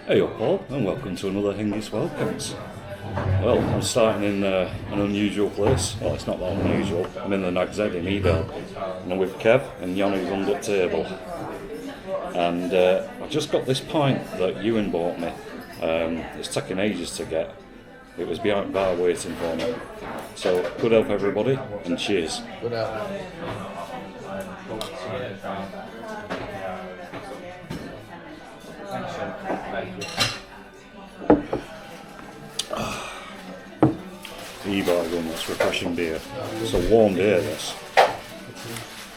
Hey up Paul, and welcome to another Hingis Welcomes. Well, I'm starting in an unusual place. Well, it's not that unusual. I'm in the Nag's Head in Edale, and I'm with Kev and Jannu's under the table. And I just got this pint that Ewan bought me. It's taking ages to get. It was behind bar waiting for me. So, good help everybody, and cheers. Good help. E-bargain, that's refreshing beer. It's a warm beer, this.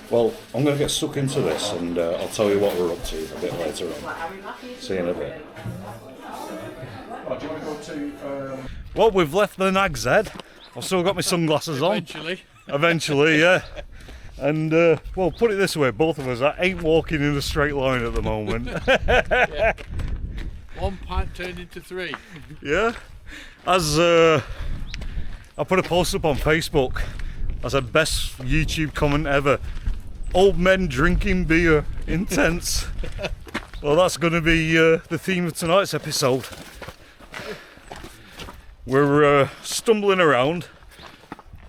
Well, I'm going to get stuck into this and I'll tell you what we're up to a bit later on. See you in a bit. Well, we've left the Nag's Head. I've still got my sunglasses on. Eventually, yeah. And, well, put it this way, both of us ain't walking in a straight line at the moment. Yeah. One pint turned into three. Yeah. As I put a post up on Facebook, I said, best YouTube comment ever. Old men drinking beer, intense. Well, that's going to be the theme of tonight's episode. We're stumbling around,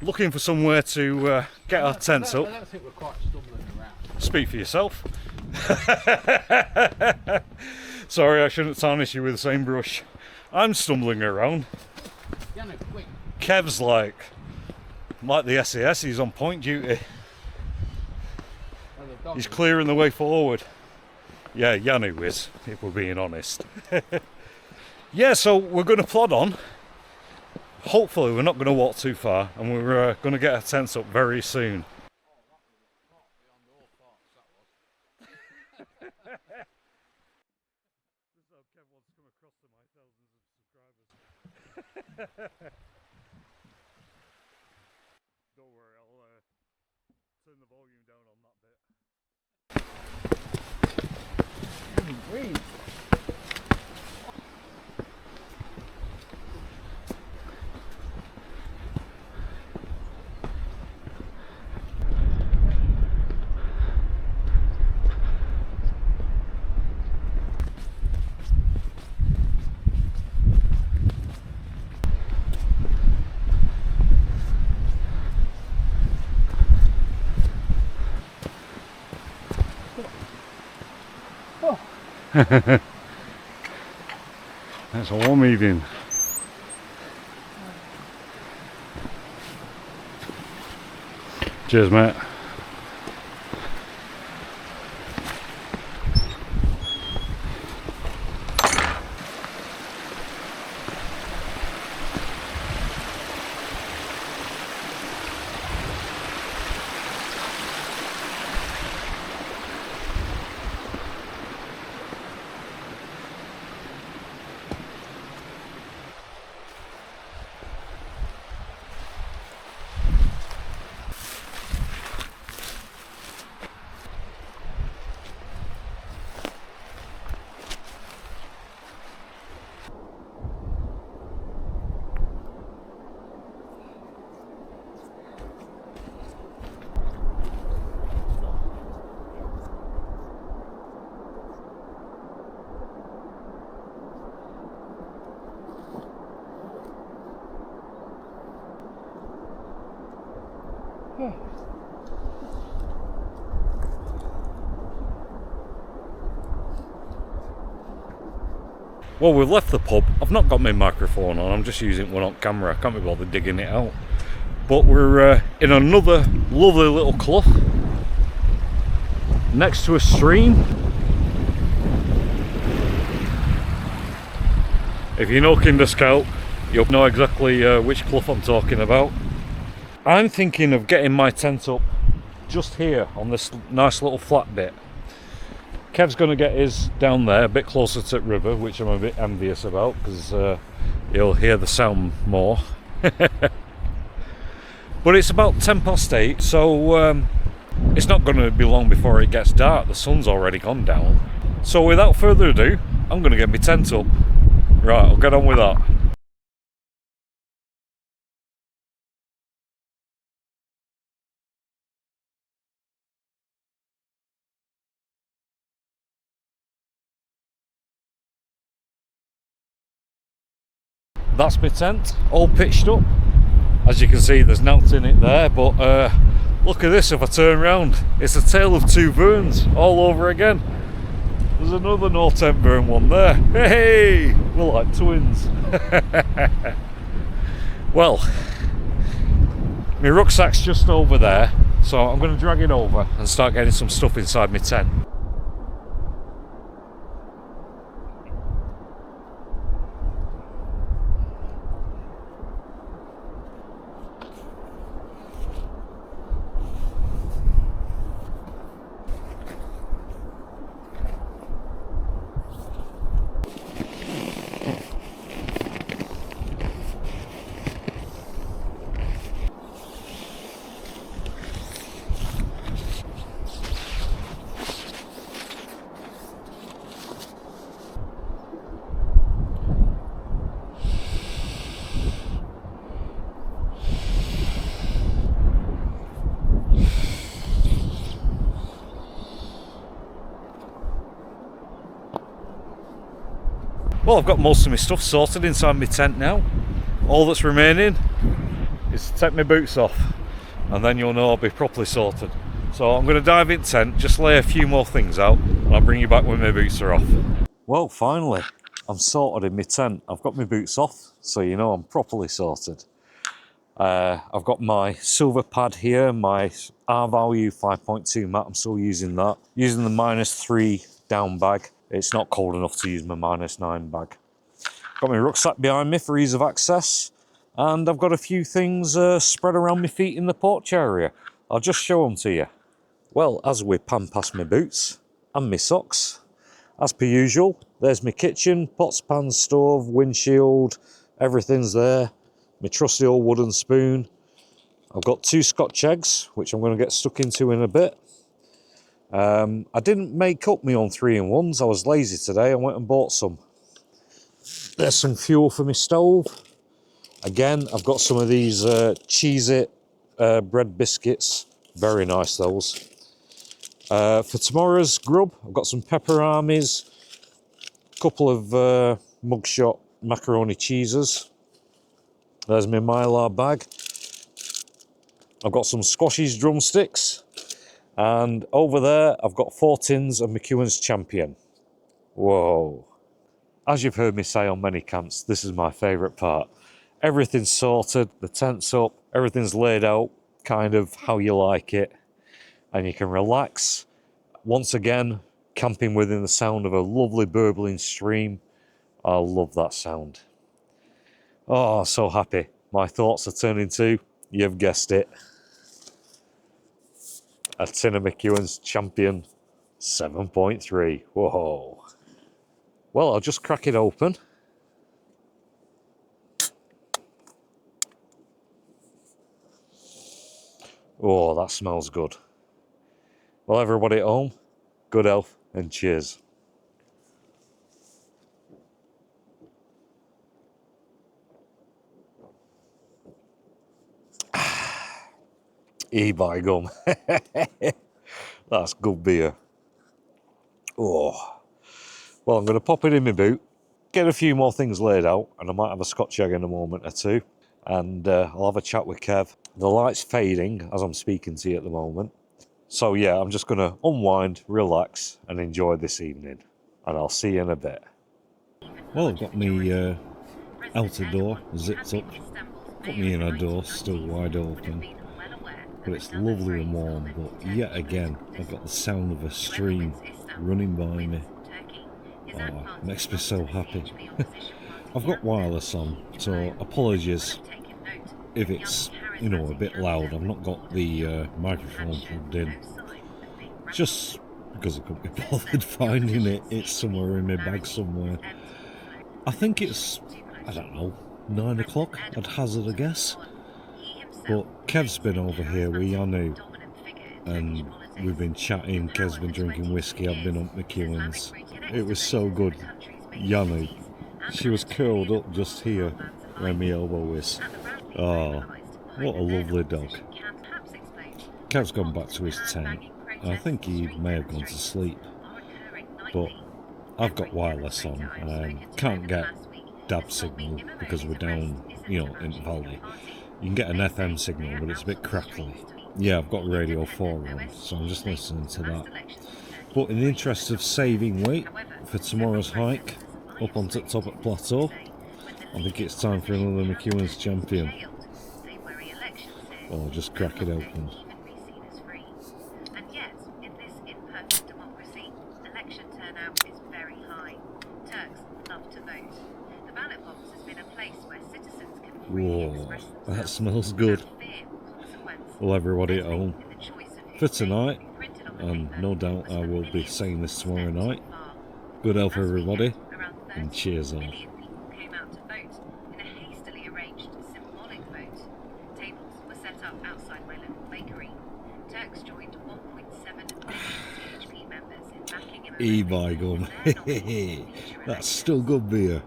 looking for somewhere to get our tents up. I don't think we're quite stumbling around. Speak for yourself. Sorry, I shouldn't tarnish you with the same brush. I'm stumbling around. Jannu, quick. Kev's like the SAS, he's on point duty. He's clearing the way forward. Yeah, Jannu is, if we're being honest. Yeah, so we're going to plod on. Hopefully we're not going to walk too far, and we're going to get our tents up very soon. Don't worry, I'll turn the volume down on that bit. That's a warm evening. Cheers, mate. Well, we've left the pub. I've not got my microphone on, I'm just using one on camera. I can't be bothered digging it out. But we're in another lovely little clough next to a stream. If you know Kinder Scout, you'll know exactly which clough I'm talking about. I'm thinking of getting my tent up just here on this nice little flat bit. Kev's going to get his down there, a bit closer to the river, which I'm a bit envious about because he'll hear the sound more. But it's about 8:10, so it's not going to be long before it gets dark. The sun's already gone down. So without further ado, I'm going to get my tent up. Right, I'll get on with that. that's my tent, all pitched up. As you can see, there's nothing in it there, but look at this. If I turn around, it's a tale of two Verns all over again. There's another Nortent Vern one there. Hey, we're like twins. Well, my rucksack's just over there, so I'm going to drag it over and start getting some stuff inside my tent. Well, I've got most of my stuff sorted inside my tent now. All that's remaining is to take my boots off, and then you'll know I'll be properly sorted. So I'm going to dive in tent, just lay a few more things out, and I'll bring you back when my boots are off. Well, finally, I'm sorted in my tent. I've got my boots off, so you know I'm properly sorted. I've got my silver pad here, my R-value 5.2 mat. I'm still using that. Using the -3 down bag. It's not cold enough to use my -9 bag. Got my rucksack behind me for ease of access, and I've got a few things spread around my feet in the porch area. I'll just show them to you. Well, as we pan past my boots and my socks, as per usual, there's my kitchen, pots, pans, stove, windshield, everything's there. My trusty old wooden spoon. I've got 2 Scotch eggs, which I'm going to get stuck into in a bit. I didn't make up my own 3-in-1s. I was lazy today. I went and bought some. There's some fuel for my stove. Again, I've got some of these Cheez-It bread biscuits. Very nice, those. For tomorrow's grub, I've got some pepper armies, a couple of mugshot macaroni cheeses. There's my Mylar bag. I've got some Squashies drumsticks. And over there, I've got 4 tins of McEwen's Champion. Whoa. As you've heard me say on many camps, this is my favourite part. Everything's sorted, the tent's up, everything's laid out, kind of how you like it. And you can relax. Once again, camping within the sound of a lovely burbling stream. I love that sound. Oh, so happy. My thoughts are turning to, you've guessed it, a tin of McEwen's Champion 7.3. Whoa. Well, I'll just crack it open. Oh, that smells good. Well, everybody at home, good health and cheers. E-by gum. That's good beer. Oh. Well, I'm going to pop it in my boot, get a few more things laid out, and I might have a Scotch egg in a moment or two, and I'll have a chat with Kev. The light's fading as I'm speaking to you at the moment. So yeah, I'm just going to unwind, relax, and enjoy this evening. And I'll see you in a bit. Well, I've got my outer door zipped up. Got my inner door still wide open. But it's lovely and warm, but yet again, I've got the sound of a stream running by me. Oh, makes me so happy. I've got wireless on, so apologies if it's, you know, a bit loud. I've not got the microphone plugged in, just because I couldn't be bothered finding it. It's somewhere in my bag somewhere. I think it's, I don't know, 9 o'clock, I'd hazard a guess. But Kev's been over here with Jannu, and we've been chatting. Kev's been drinking whiskey, I've been up McEwen's. It was so good. Jannu, she was curled up just here where my elbow is. Oh, what a lovely dog. Kev's gone back to his tent. I think he may have gone to sleep, but I've got wireless on. Can't get DAB signal because we're down, you know, in the valley. You can get an FM signal, but it's a bit crackly. Yeah, I've got Radio 4 on, so I'm just listening to that. But in the interest of saving weight for tomorrow's hike up onto the top at Plateau, I think it's time for another McEwen's champion. I'll just crack it open. Whoa, that smells good. Well, everybody at home, for tonight, and no doubt I will be saying this tomorrow night, good health everybody, and cheers all. E-by gum, that's still good beer.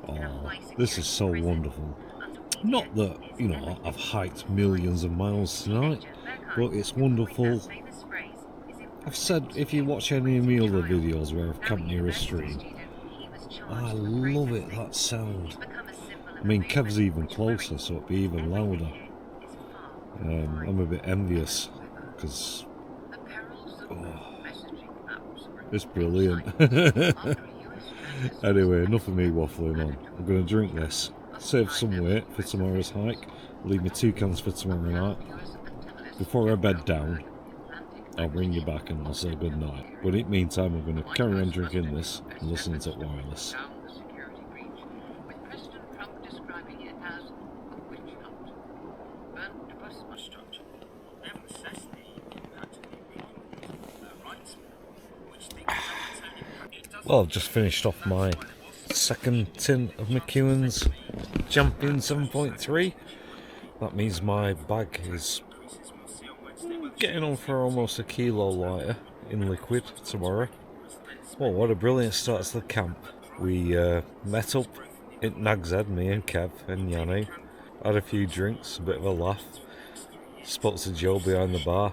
Oh, this is so wonderful. Not that, you know, I've hiked millions of miles tonight, but it's wonderful. I've said, if you watch any of my other videos where I've camped near a stream, I love it, that sound. I mean, Kev's even closer, so it'd be even louder. I'm a bit envious, because it's brilliant. Anyway, enough of me waffling on. I'm going to drink this, save some weight for tomorrow's hike, leave me 2 cans for tomorrow night. Before I bed down, I'll bring you back and I'll say good night. But in the meantime, I'm going to carry on drinking this and listening to wireless. Well, I've just finished off my second tin of McEwen's Champion 7.3. That means my bag is getting on for almost a kilo lighter in liquid tomorrow. Well, what a brilliant start to the camp. We met up at Nag's Head, me and Kev and Jannu, had a few drinks, a bit of a laugh, spoke to Joe behind the bar,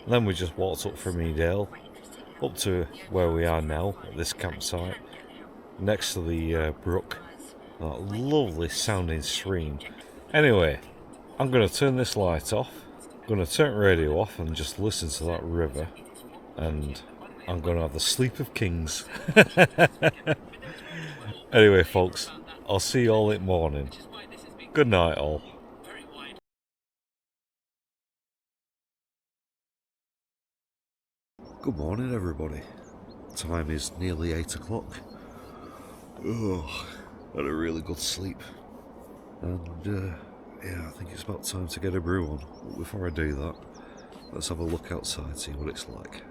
and then we just walked up from Edale up to where we are now at this campsite next to the brook, that lovely sounding stream. Anyway, I'm going to turn this light off, I'm going to turn the radio off and just listen to that river, and I'm going to have the sleep of kings. Anyway folks, I'll see you all in the morning. Good night all. Good morning everybody. Time is nearly 8 o'clock. Oh, had a really good sleep. And yeah, I think it's about time to get a brew on. But before I do that, let's have a look outside, see what it's like.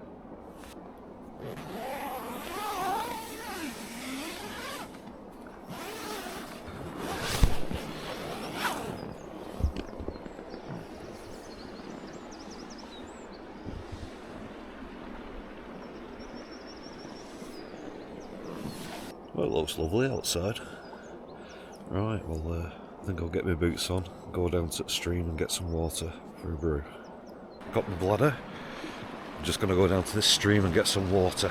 Well, it looks lovely outside. Right, well, I think I'll get my boots on, go down to the stream and get some water for a brew. Got my bladder. I'm just going to go down to this stream and get some water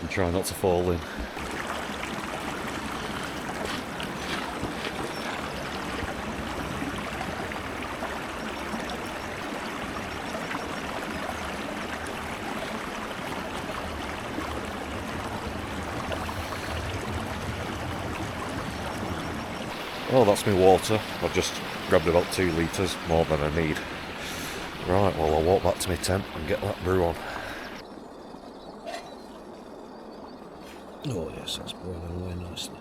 and try not to fall in. Well, that's my water. I've just grabbed about 2 litres, more than I need. Right, well I'll walk back to my tent and get that brew on. Oh yes, that's boiling away nicely.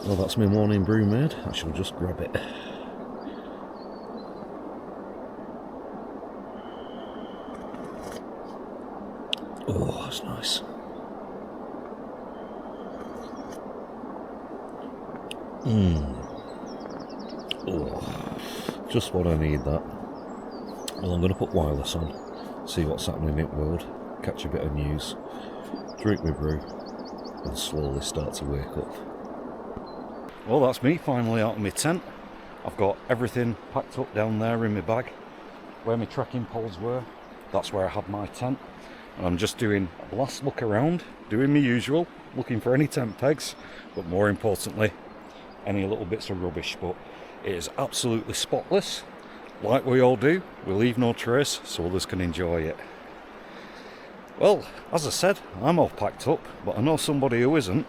Well, that's my morning brew made. I shall just grab it. That's nice. Oh, just what I need, that. Well, I'm going to put wireless on, see what's happening in the world, catch a bit of news, drink my brew, and slowly start to wake up. Well, that's me finally out of my tent. I've got everything packed up down there in my bag. Where my trekking poles were, that's where I had my tent. And I'm just doing a last look around, doing my usual, looking for any tent pegs, but more importantly, any little bits of rubbish. But it is absolutely spotless. Like we all do, we leave no trace so others can enjoy it. Well, as I said, I'm all packed up, but I know somebody who isn't.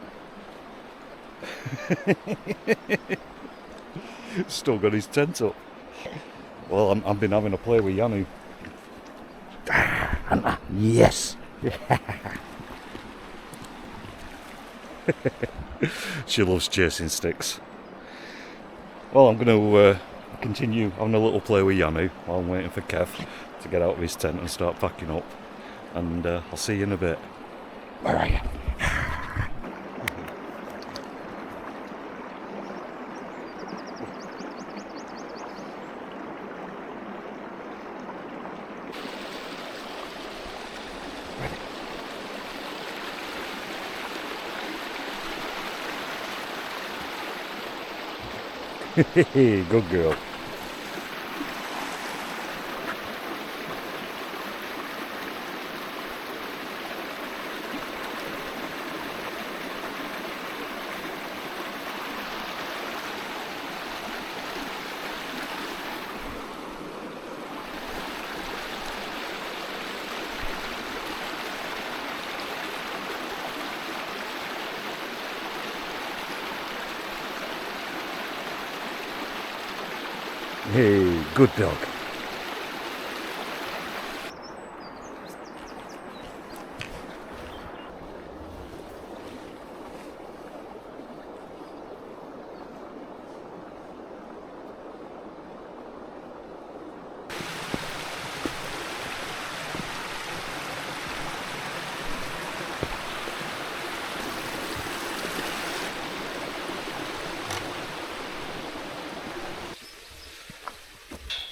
Still got his tent up. Well, I've been having a play with Jannu. Yes! She loves chasing sticks. Well, I'm going to continue having a little play with Jannu while I'm waiting for Kev to get out of his tent and start packing up. And I'll see you in a bit. Where are you? Good girl. Hey, good dog.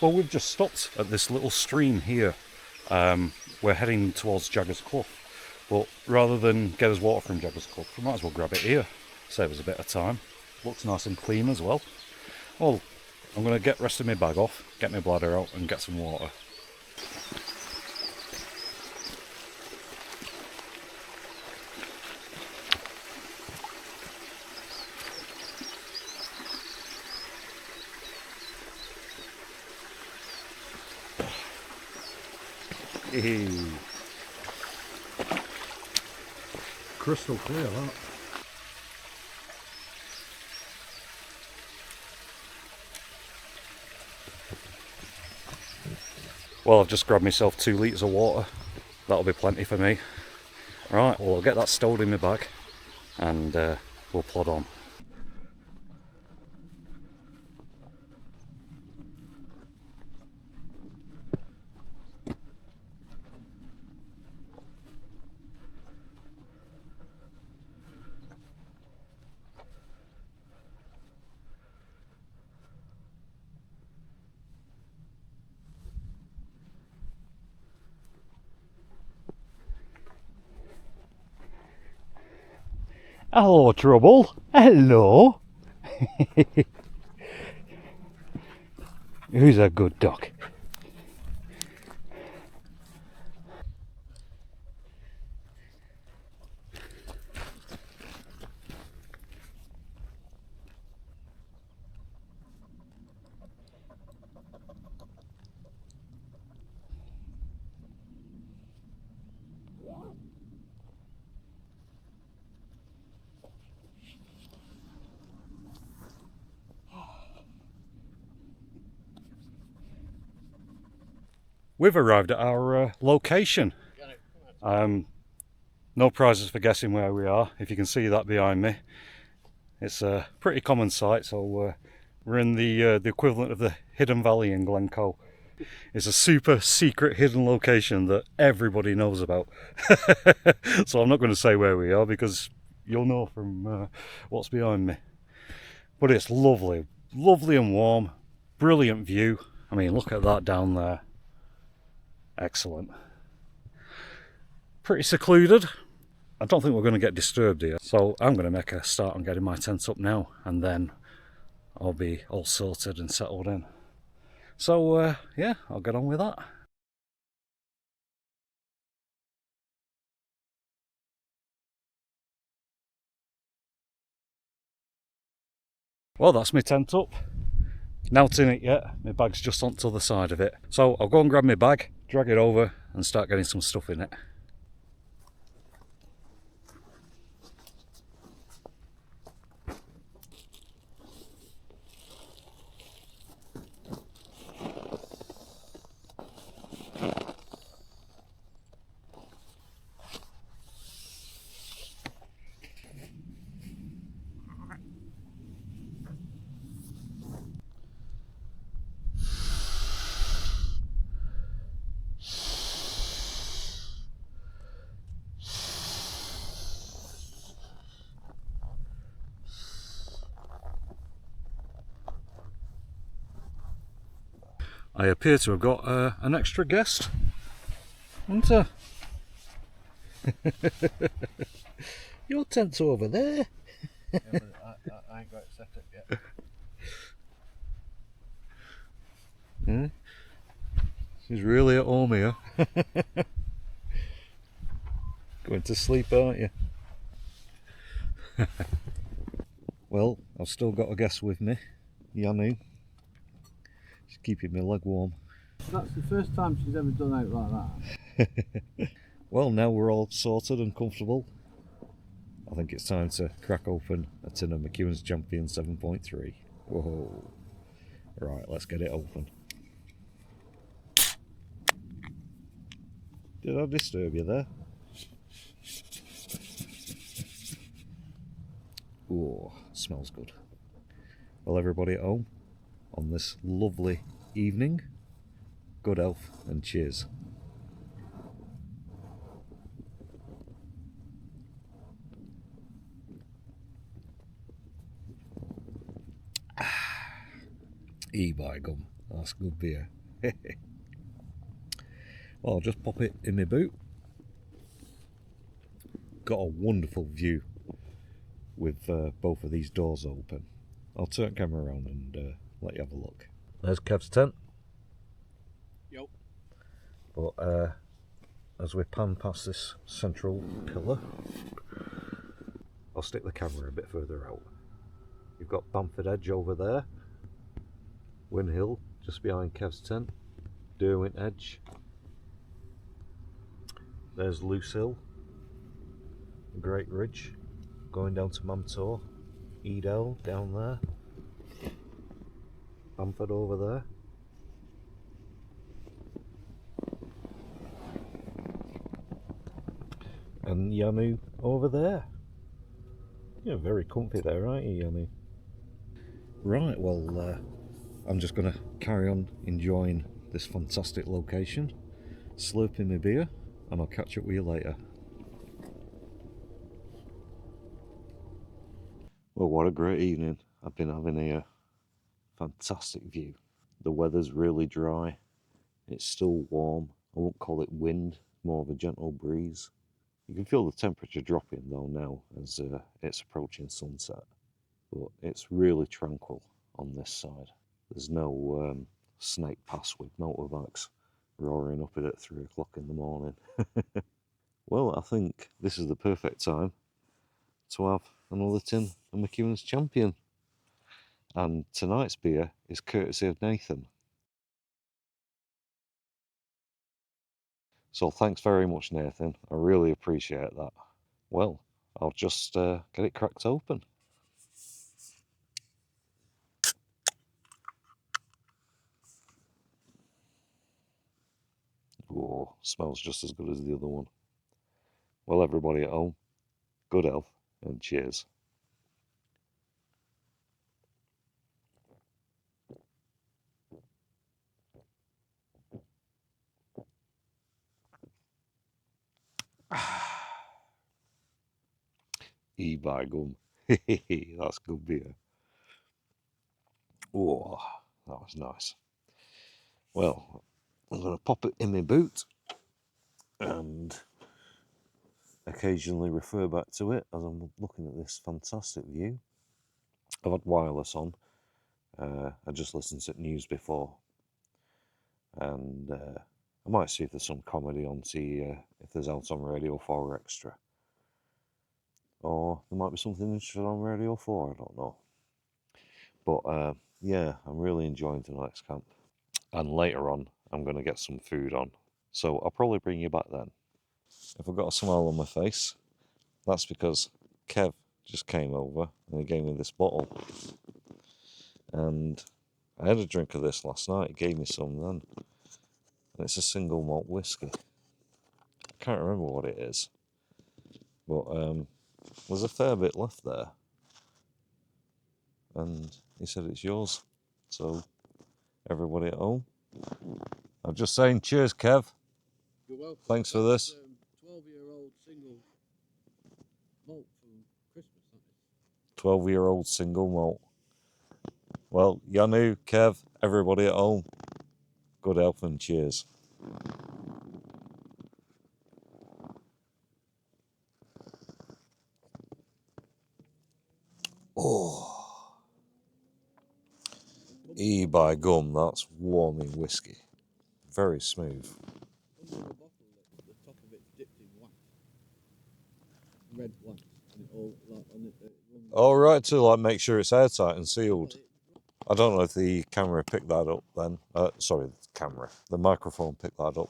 Well, we've just stopped at this little stream here. We're heading towards Jaggers Clough, but rather than get us water from Jaggers Clough, we might as well grab it here. Save us a bit of time. Looks nice and clean as well. Well, I'm going to get the rest of my bag off, get my bladder out and get some water. Crystal clear, that. Well, I've just grabbed myself 2 litres of water. That'll be plenty for me. Right, well, I'll get that stowed in my bag and we'll plod on. Hello, Trouble. Hello. Who's a good dog? We've arrived at our location. No prizes for guessing where we are, if you can see that behind me. It's a pretty common sight, so we're in the equivalent of the Hidden Valley in Glencoe. It's a super secret hidden location that everybody knows about. So I'm not going to say where we are because you'll know from what's behind me. But it's lovely, lovely and warm, brilliant view. I mean, look at that down there. Excellent. Pretty secluded. I don't think we're going to get disturbed here. So I'm going to make a start on getting my tent up now, and then I'll be all sorted and settled in. So yeah, I'll get on with that. Well, that's my tent up. Not in it yet, my bag's just on the other side of it. So I'll go and grab my bag, drag it over and start getting some stuff in it. I appear to have got an extra guest, haven't I? Your tent's over there. Yeah, but I ain't got it set up yet. Hmm? She's really at home here. Going to sleep, aren't you? Well, I've still got a guest with me, Jannu. She's keeping my leg warm. That's the first time she's ever done out like that. Well, now we're all sorted and comfortable, I think it's time to crack open a tin of McEwen's Champion 7.3. Whoa. Right, let's get it open. Did I disturb you there? Ooh, smells good. Well, everybody at home, on this lovely evening, good health and cheers. E-by gum, that's good beer. Well, I'll just pop it in my boot. Got a wonderful view with both of these doors open. I'll turn the camera around and let you have a look. There's Kev's tent. Yep. But as we pan past this central pillar, I'll stick the camera a bit further out. You've got Bamford Edge over there, Win Hill just behind Kev's tent, Derwent Edge, there's Loose Hill, Great Ridge, going down to Mamtor, Edel down there, Bamford over there. And Jannu over there. You're very comfy there, aren't you, Jannu? Right, well, I'm just going to carry on enjoying this fantastic location, slurping my beer, and I'll catch up with you later. Well, what a great evening I've been having here. Fantastic view. The weather's really dry. It's still warm. I won't call it wind, more of a gentle breeze. You can feel the temperature dropping though now as it's approaching sunset. But it's really tranquil on this side. There's no snake pass with motorbikes roaring up it at 3 o'clock in the morning. Well, I think this is the perfect time to have another tin of McEwen's Champion. And tonight's beer is courtesy of Nathan. So thanks very much, Nathan. I really appreciate that. Well, I'll just get it cracked open. Oh, smells just as good as the other one. Well, everybody at home, good health and cheers. by gum. That's good beer. Oh, that was nice. Well, I'm going to pop it in my boot and occasionally refer back to it as I'm looking at this fantastic view. I've had wireless on. I just listened to news before, and I might see if there's some comedy on, see if there's out on Radio 4 Extra. Or there might be something interesting on Radio 4, I don't know. But yeah, I'm really enjoying tonight's camp. And later on, I'm going to get some food on. So I'll probably bring you back then. If I've got a smile on my face, that's because Kev just came over and he gave me this bottle. And I had a drink of this last night. He gave me some then. And it's a single malt whiskey. I can't remember what it is. But there's a fair bit left there. And he said it's yours. So, everybody at home, I'm just saying cheers, Kev. You're welcome. Thanks for this. 12-year-old single malt from Christmas, that is. 12-year-old single malt. Well, Jannu, Kev, everybody at home, good health and cheers. Oh, by gum, that's warming whiskey. Very smooth. Under the bottle, the top of it's dipped in wax. Red wax. And it all, like, on it, runs. All right, to like make sure it's airtight and sealed. I don't know if the camera picked that up then. Sorry, the microphone picked that up.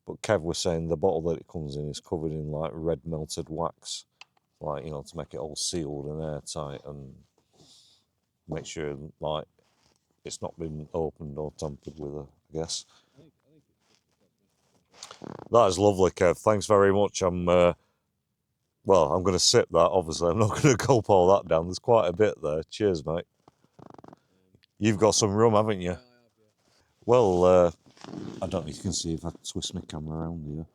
But Kev was saying the bottle that it comes in is covered in like red melted wax. Like, you know, to make it all sealed and airtight and make sure like it's not been opened or tampered with, I guess. That is lovely, Kev. Thanks very much. I'm going to sip that, obviously. I'm not going to gulp all that down. There's quite a bit there. Cheers, mate. You've got some rum, haven't you? Well, I don't know if you can see if I twist my camera around here.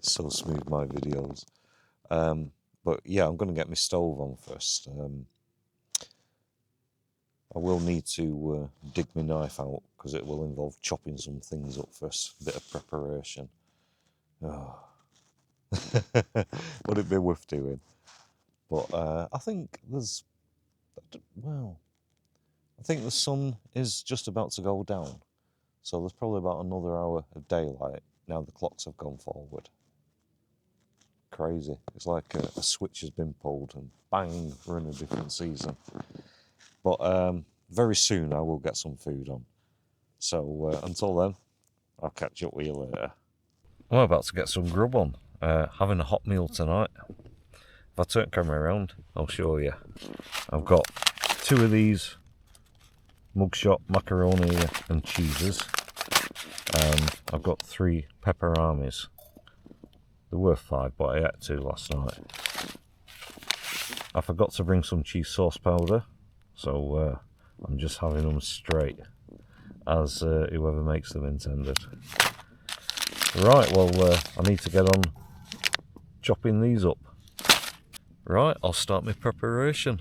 So smooth, my videos. But yeah, I'm going to get my stove on first. I will need to dig my knife out because it will involve chopping some things up first. A bit of preparation. Oh. Would it be worth doing? But I think there's... Well, I think the sun is just about to go down. So there's probably about another hour of daylight now the clocks have gone forward. Crazy. It's like a switch has been pulled and bang, we're in a different season. But very soon I will get some food on. So until then, I'll catch up with you later. I'm about to get some grub on. Having a hot meal tonight. If I turn the camera around, I'll show you. I've got 2 of these mugshot macaroni and cheeses. And I've got 3 pepperamis. They were 5, but I ate 2 last night. I forgot to bring some cheese sauce powder, so I'm just having them straight, as whoever makes them intended. Right, well, I need to get on chopping these up. Right, I'll start my preparation.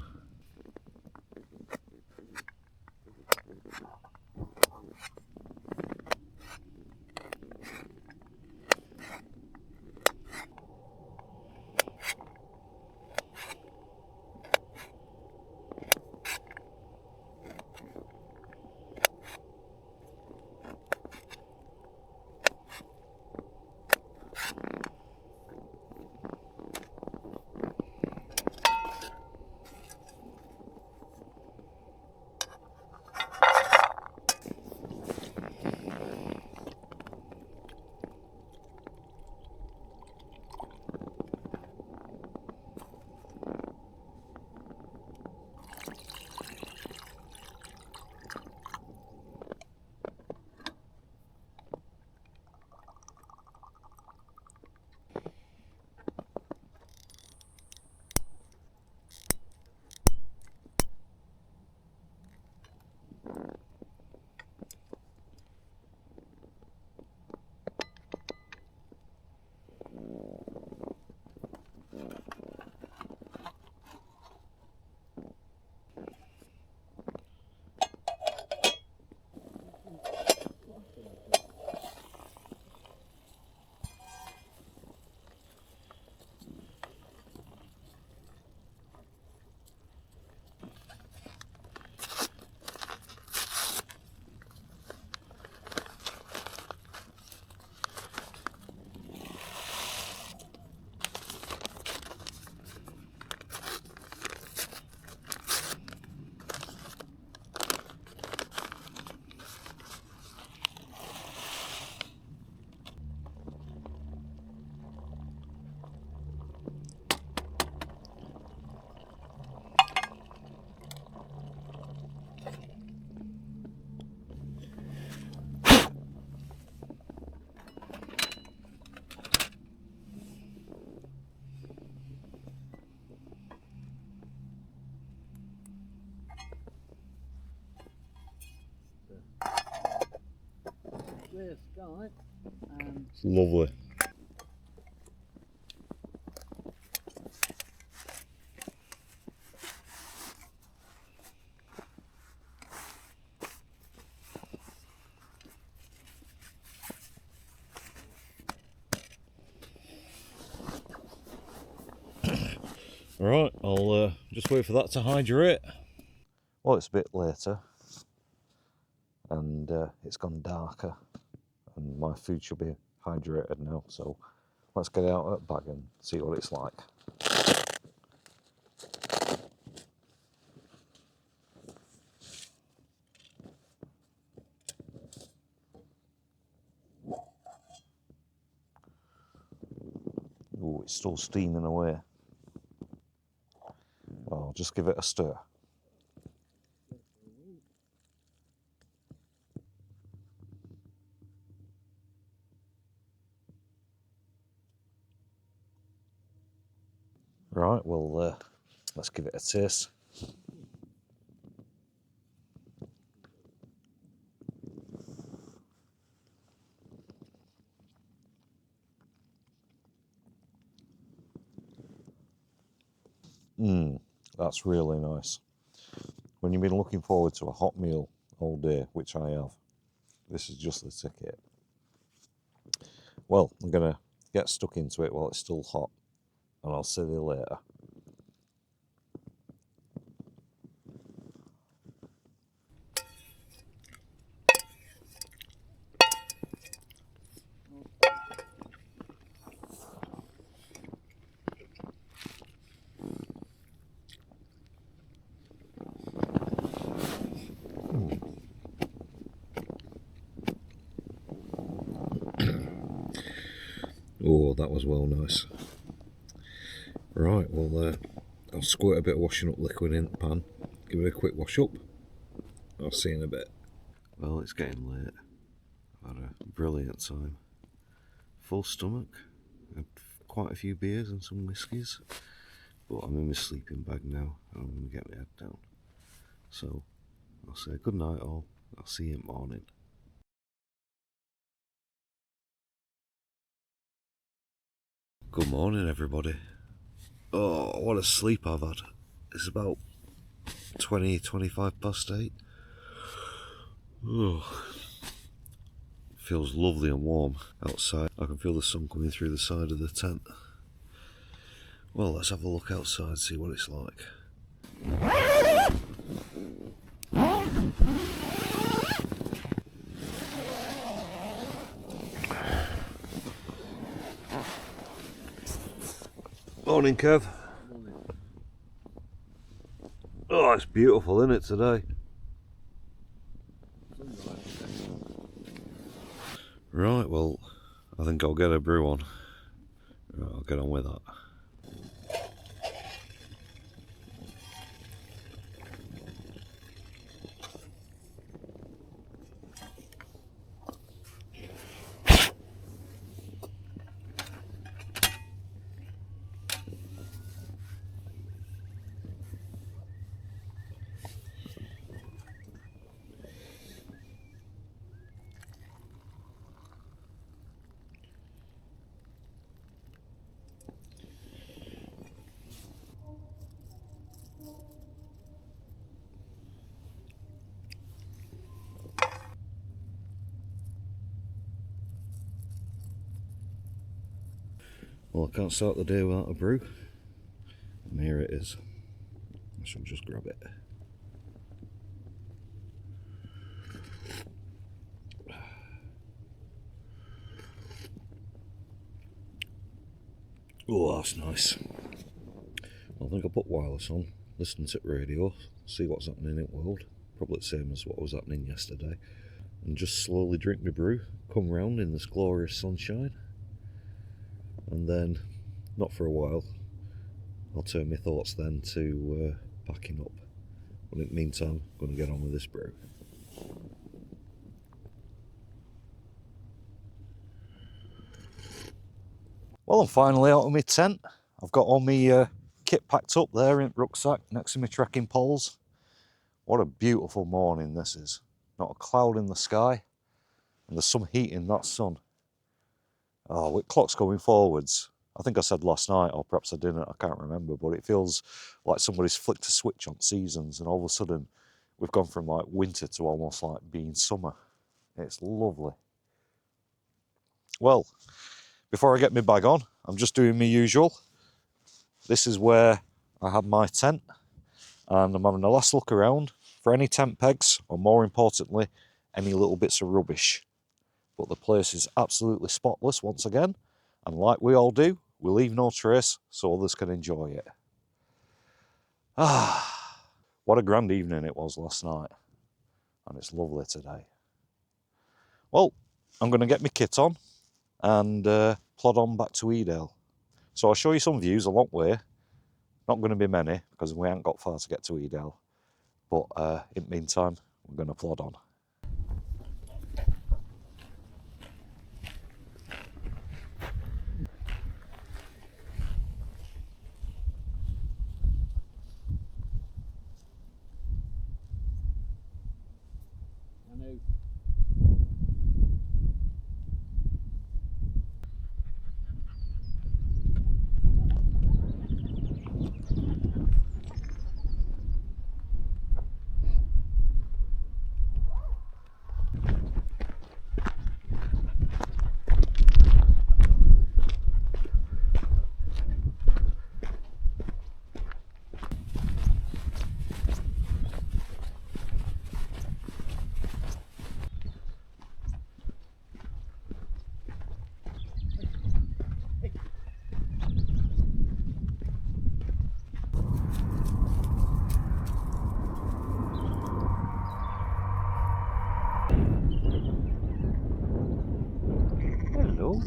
sky. And It's lovely. Right, I'll just wait for that to hydrate. Well, it's a bit later and it's gone darker and my food should be hydrated now, so let's get it out of the bag and see what it's like. Oh, it's still steaming away. I'll just give it a stir. Right, well, let's give it a taste. That's really nice. When you've been looking forward to a hot meal all day, which I have, this is just the ticket. Well, I'm going to get stuck into it while it's still hot, and I'll see you later. Oh, that was well nice. Right, well, I'll squirt a bit of washing up liquid in the pan, give it a quick wash up. I'll see you in a bit. Well, it's getting late. I've had a brilliant time. Full stomach, had quite a few beers and some whiskies, but I'm in my sleeping bag now and I'm going to get my head down. So, I'll say good night all, I'll see you in the morning. Good morning everybody. Oh, what a sleep I've had. It's about 25 past 8. Oh, feels lovely and warm outside. I can feel the sun coming through the side of the tent. Well, let's have a look outside, see what it's like. Morning, Kev. morning. Oh, it's beautiful, isn't it, today? Right, well, I think I'll get a brew on. Right, I'll get on with that. Well, I can't start the day without a brew. And here it is. I shall just grab it. Oh, that's nice. I think I'll put wireless on, listen to radio, see what's happening in the world. Probably the same as what was happening yesterday. And just slowly drink my brew, come round in this glorious sunshine. And then, not for a while, I'll turn my thoughts then to packing up. But in the meantime, I'm going to get on with this brew. Well, I'm finally out of my tent. I've got all my kit packed up there in the rucksack next to my trekking poles. What a beautiful morning this is. Not a cloud in the sky. And there's some heat in that sun. Oh, with clocks going forwards, I think I said last night, or perhaps I didn't, I can't remember, but it feels like somebody's flicked a switch on seasons, and all of a sudden we've gone from like winter to almost like being summer. It's lovely. Well, before I get my bag on, I'm just doing my usual. This is where I have my tent, and I'm having a last look around for any tent pegs, or more importantly, any little bits of rubbish. But the place is absolutely spotless once again, and like we all do, we leave no trace so others can enjoy it. Ah, what a grand evening it was last night, and it's lovely today. Well, I'm going to get my kit on and plod on back to Edale. So I'll show you some views a long way. Not going to be many because we ain't got far to get to Edale, but in the meantime, we're going to plod on. Jannu. Hello.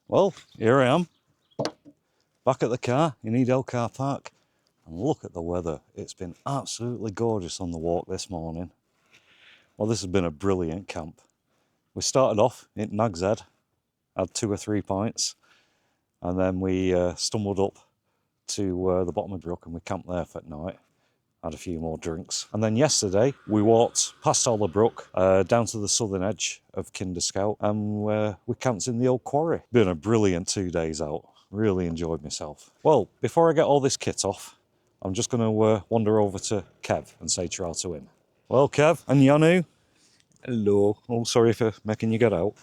Well, here I am, back at the car in Edale car park, and look at the weather. It's been absolutely gorgeous on the walk this morning. Well, this has been a brilliant camp. We started off in Nag's Head, had 2 or 3 pints, and then we stumbled up to the bottom of the brook and we camped there for night. Had a few more drinks. And then yesterday we walked past Oller Brook down to the southern edge of Kinder Scout, and we camped in the old quarry. Been a brilliant 2 days out. Really enjoyed myself. Well, before I get all this kit off, I'm just going to wander over to Kev and say ciao to him. Well, Kev and Jannu, hello. Oh, sorry for making you get out.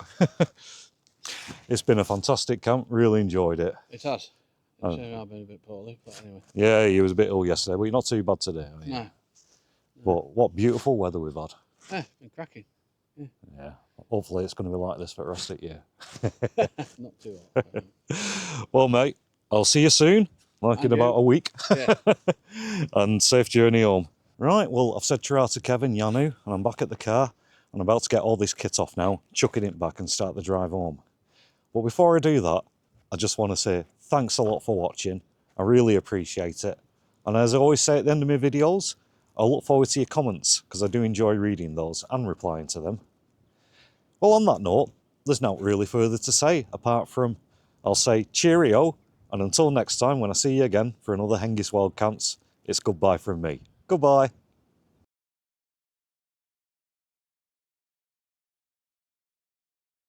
It's been a fantastic camp. Really enjoyed it. It has. I've been a bit poorly, but anyway. Yeah, he was a bit ill yesterday, but you're not too bad today, are you? No. But what beautiful weather we've had. Yeah, been cracking. Yeah, hopefully it's going to be like this for the rest of the year. Not too hot. But, Well, mate, I'll see you soon, like in And about you. a week. yeah. And safe journey home. Right, well, I've said ciao to Kevin, Jannu, and I'm back at the car. I'm about to get all this kit off now, chucking it back and start the drive home. But before I do that, I just want to say thanks a lot for watching. I really appreciate it. And as I always say at the end of my videos, I look forward to your comments because I do enjoy reading those and replying to them. Well, on that note, there's not really further to say apart from I'll say cheerio, and until next time when I see you again for another Hengist Wild Camps, it's goodbye from me. Goodbye.